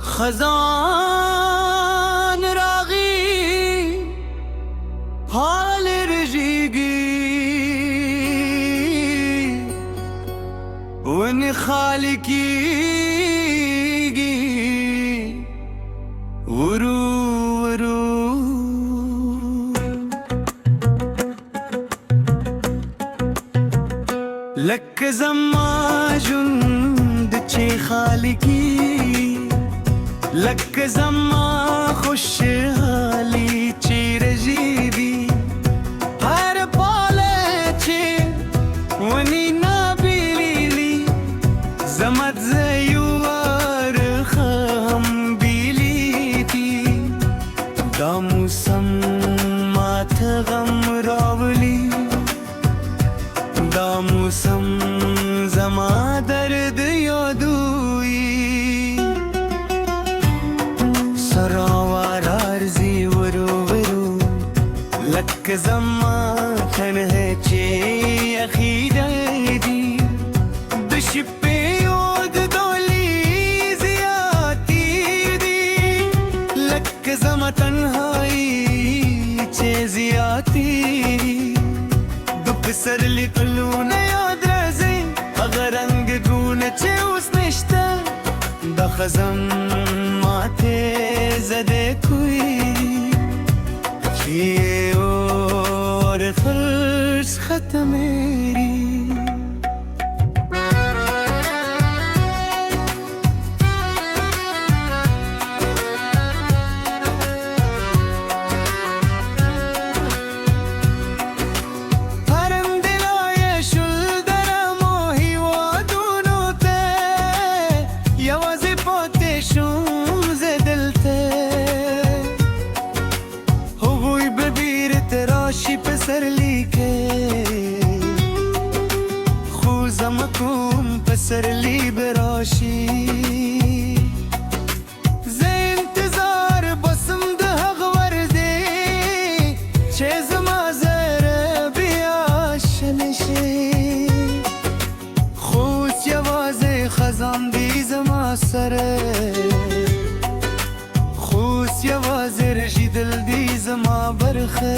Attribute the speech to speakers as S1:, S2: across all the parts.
S1: खजान रागी हाल रजीगी वन खालिकी वरू वरू लक जम्मा जुंद चे खालिकी लक जम्मा खुशहाली चिरजीवी हर पाले चे वनी नाबिली जमत ज़युआर खम बिली थी दामुसम माथ गम रावली दामुसम जमा दर्द यादुई सरावारारजी वरू वरू लक जम्मा खन है चे अखीदी दुश्पे योद दोली जियाती दी लक जमा तन्हाई चे जियाती दुख सरली कुलून याद रजी अगर रंग गुण चे उस निश्ता दखजम माथे ज़दे कोई ये और फर्श खत्म मेरी सरली के खुजमकुम पसरली बराशी जे इंतजार बसम दहगवर दे चेज माजर बियाशनशे खुश यवाजे खजान दी जमा सरे खुश यवाजे रशिदल दी जमा बरखे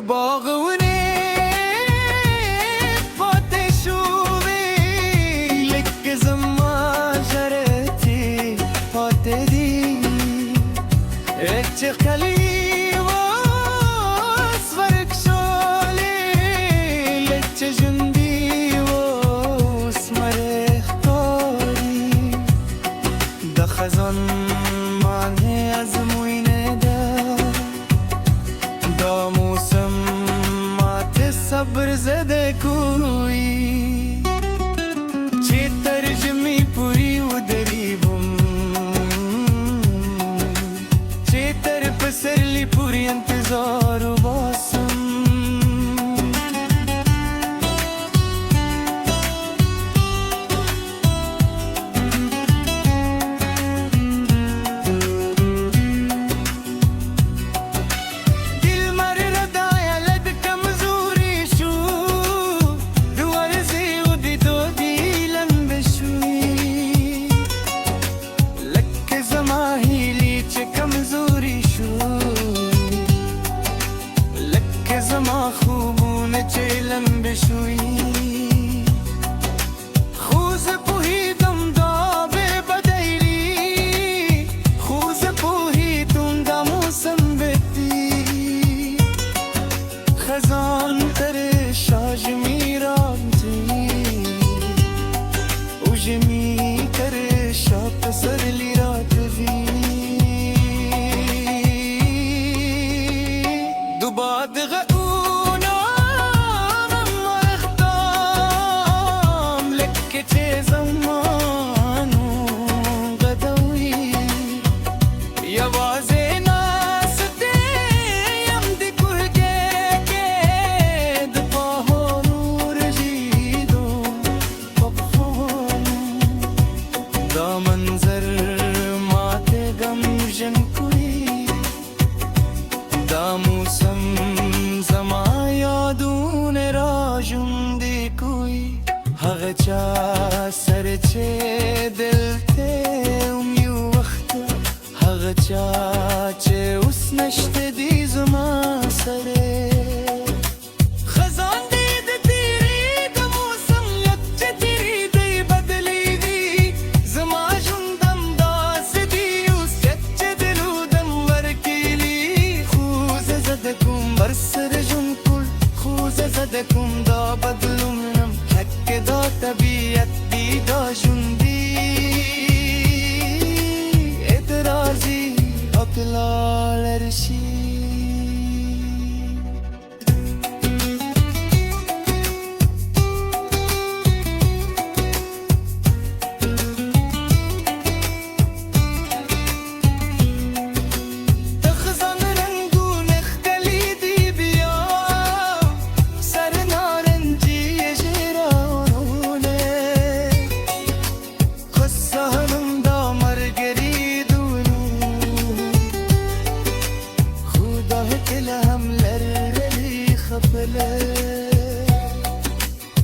S1: बागवने फाते शूवे लिक जम्मा शरती फाते दी एक खली वो स्वर्ग शोले लिक जुंदी वो स्मरे खतोरी दखजन माने अजमुइने दा दामुसम सब्र ज़दे कोई चे तर्जुम هغه چا سره چې دل ته یو وخت هغه چا چې اوس نشته دی زما سره کوم دا بدلونم حق دا طبیعت دی دا ژوندي اعتراضي عقلا لرشي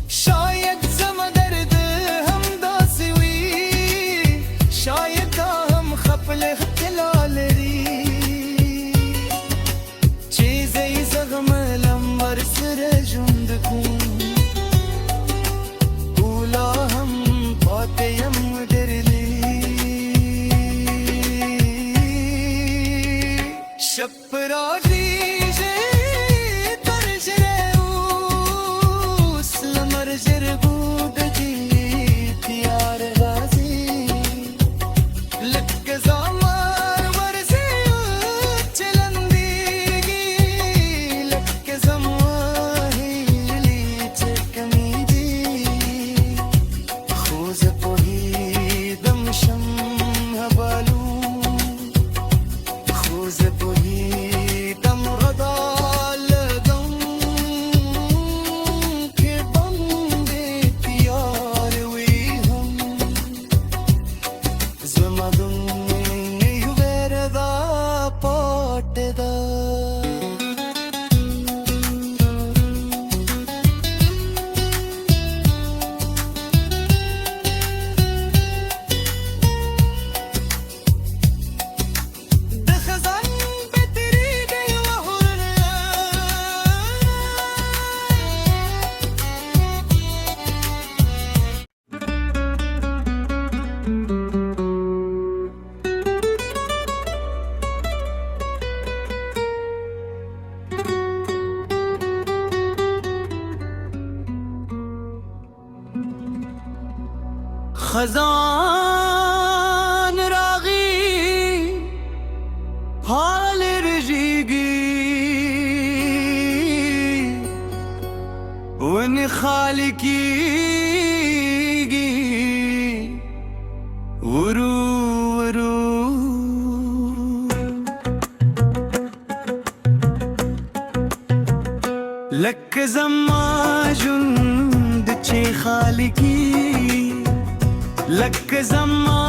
S1: شاید زما درد هم داسې وي شاید دا هم خپل اختلا لري چې زه یې زغملم ورسره ژوند کوم اولا هم پاتې یم ډېر لږ شپ راځي خزان راغی حال رژیگی ون خالقیگی ورو ورو لک زما ژوند چې خالقی لک زما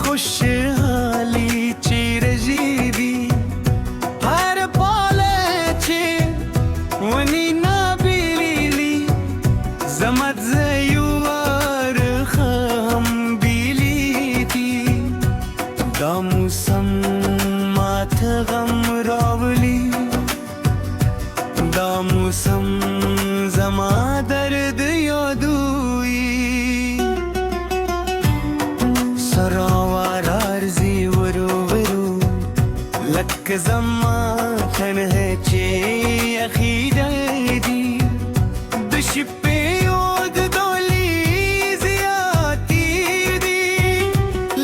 S1: خوشحالی چې رژیوي هر پاله چې ونی نابیلی زمت زیوار خم بیلی دی دا موسم مات غم راولی دا موسم زما درد یادوی سراوار عرضی ورو ورو لک زما تنه چه عقیده دی د شپې یاد دولی زیاتی دی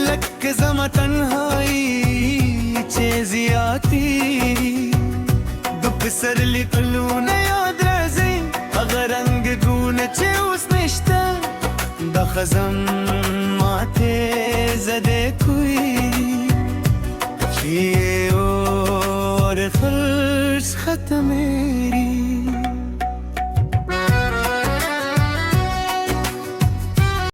S1: لک زما تنهایی چه زیاتی د پسرلی کلونه یاد راځي هغه رنګونه چې اوس نشته د خزم ماته زده کوي چې اور فرش ختم میری